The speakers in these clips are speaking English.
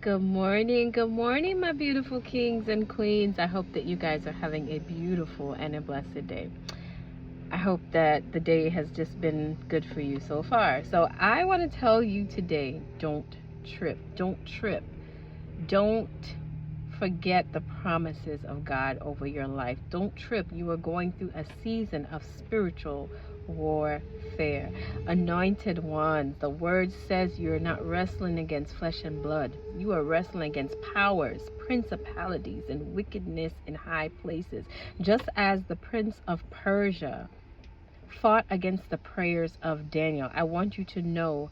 Good morning, my beautiful kings and queens. I hope that you guys are having a beautiful and a blessed day. I hope that the day has just been good for you so far. So, I want to tell you today, don't trip. Don't trip. Don't forget the promises of God over your life. Don't trip. You are going through a season of spiritual warfare. Anointed ones, the word says you're not wrestling against flesh and blood. You are wrestling against powers, principalities, and wickedness in high places. Just as the prince of Persia fought against the prayers of Daniel, I want you to know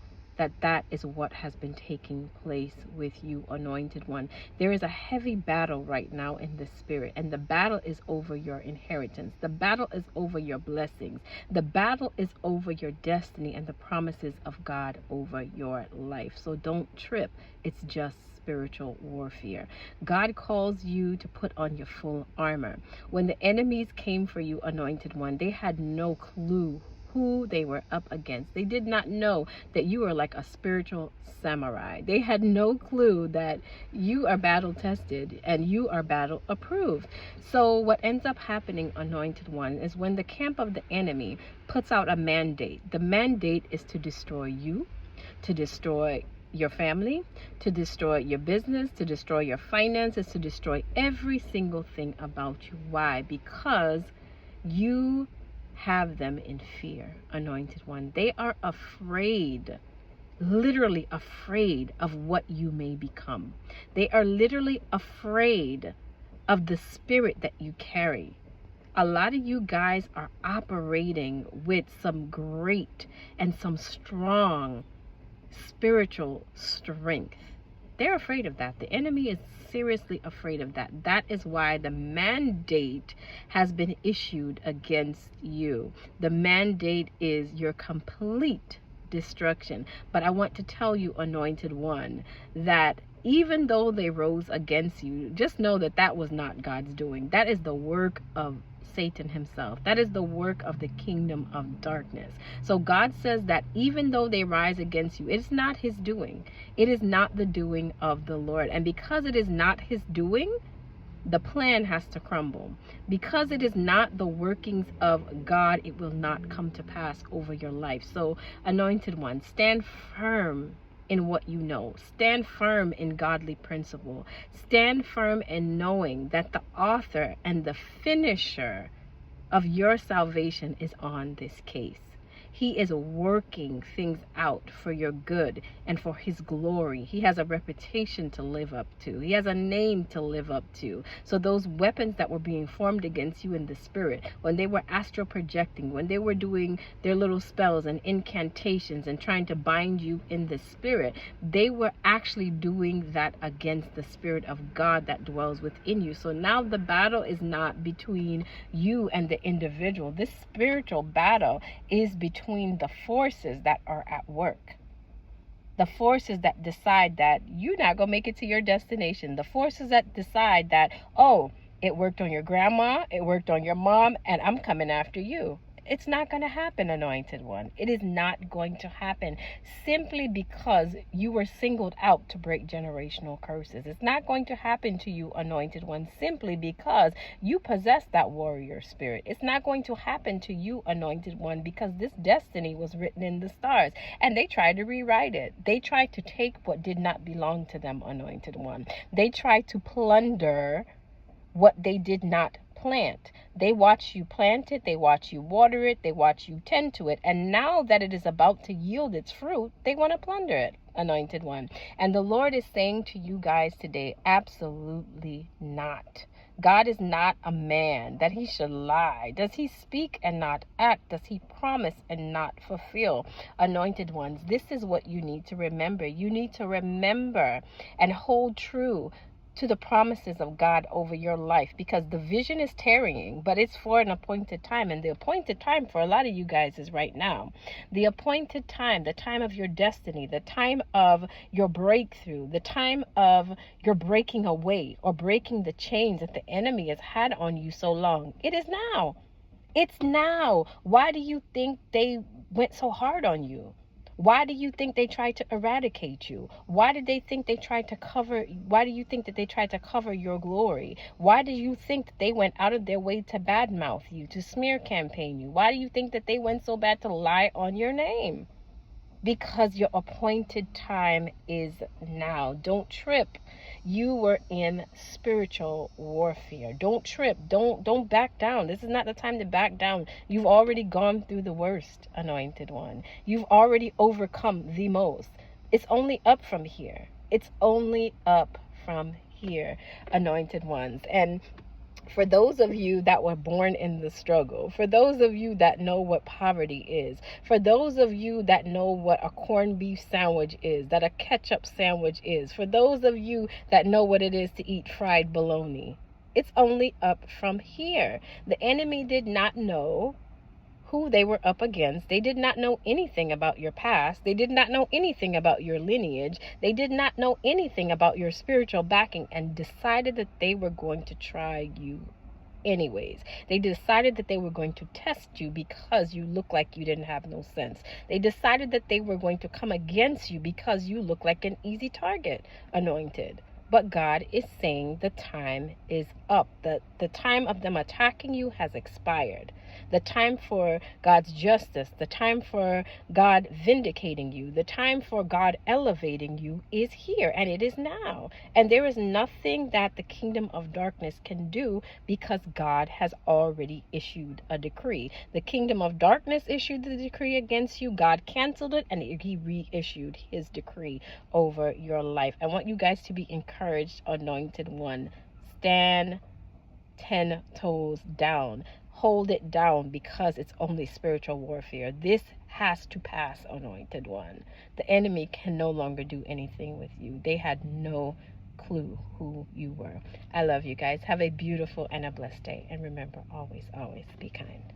that is what has been taking place with you, anointed one. There is a heavy battle right now in the spirit, and the battle is over your inheritance. The battle is over your blessings. The battle is over your destiny and the promises of God over your life. So don't trip. It's just spiritual warfare. God calls you to put on your full armor. When the enemies came for you, anointed one, they had no clue who they were up against. They did not know that you are like a spiritual samurai. They had no clue that you are battle tested and you are battle approved. So what ends up happening, anointed one, is when the camp of the enemy puts out a mandate. The mandate is to destroy you, to destroy your family, to destroy your business, to destroy your finances, to destroy every single thing about you. Why? Because you have them in fear, anointed one. They are afraid, literally afraid of what you may become. They are literally afraid of the spirit that you carry. A lot of you guys are operating with some great and some strong spiritual strength. They're afraid of that. The enemy is seriously afraid of that. That is why the mandate has been issued against you. The mandate is your complete destruction. But I want to tell you, anointed one, that even though they rose against you, just know that that was not God's doing. That is the work of Satan himself. That is the work of the kingdom of darkness. So God says that even though they rise against you, it's not his doing. It is not the doing of the Lord. And because it is not his doing, the plan has to crumble. Because it is not the workings of God, it will not come to pass over your life. So, anointed one, stand firm in what you know. Stand firm in godly principle. Stand firm in knowing that the author and the finisher of your salvation is on this case. He is working things out for your good and for his glory. He has a reputation to live up to. He has a name to live up to. So those weapons that were being formed against you in the spirit, when they were astral projecting, when they were doing their little spells and incantations and trying to bind you in the spirit, they were actually doing that against the spirit of God that dwells within you. So now the battle is not between you and the individual. This spiritual battle is between the forces that are at work. The forces that decide that you're not going to make it to your destination. The forces that decide that, oh, it worked on your grandma, it worked on your mom, and I'm coming after you. It's not going to happen, anointed one. It is not going to happen simply because you were singled out to break generational curses. It's not going to happen to you, anointed one, simply because you possess that warrior spirit. It's not going to happen to you, anointed one, because this destiny was written in the stars and they tried to rewrite it. They tried to take what did not belong to them, anointed one. They tried to plunder what they did not plant. They watch you plant it, they watch you water it, they watch you tend to it, and now that it is about to yield its fruit, they want to plunder it, anointed one. And the Lord is saying to you guys today, absolutely not. God is not a man that he should lie. Does he speak and not act? Does he promise and not fulfill? Anointed ones, this is what you need to remember. You need to remember and hold true to the promises of God over your life, because the vision is tarrying, but it's for an appointed time. And the appointed time for a lot of you guys is right now. The appointed time, the time of your destiny, the time of your breakthrough, the time of your breaking away or breaking the chains that the enemy has had on you so long. It is now. It's now. Why do you think they went so hard on you? Why do you think they tried to eradicate you? Why did they think they tried to cover? Why do you think that they tried to cover your glory? Why do you think that they went out of their way to badmouth you, to smear campaign you? Why do you think that they went so bad to lie on your name? Because your appointed time is now. Don't trip. You were in spiritual warfare. Don't trip. Don't back down. This is not the time to back down. You've already gone through the worst, anointed one. You've already overcome the most. It's only up from here. It's only up from here, anointed ones. And for those of you that were born in the struggle, for those of you that know what poverty is, for those of you that know what a corned beef sandwich is, that a ketchup sandwich is, for those of you that know what it is to eat fried bologna, it's only up from here. The enemy did not know who they were up against. They did not know anything about your past. They did not know anything about your lineage. They did not know anything about your spiritual backing, and decided that they were going to try you anyways. They decided that they were going to test you because you look like you didn't have no sense. They decided that they were going to come against you because you look like an easy target, anointed. But God is saying the time is up. The time of them attacking you has expired. The time for God's justice, the time for God vindicating you, the time for God elevating you is here, and it is now. And there is nothing that the kingdom of darkness can do, because God has already issued a decree. The kingdom of darkness issued the decree against you. God canceled it, and he reissued his decree over your life. I want you guys to be encouraged, anointed one. Stand 10 toes down. Hold it down, because it's only spiritual warfare. This has to pass, anointed one. The enemy can no longer do anything with you. They had no clue who you were. I love you guys. Have a beautiful and a blessed day. And remember, always, always be kind.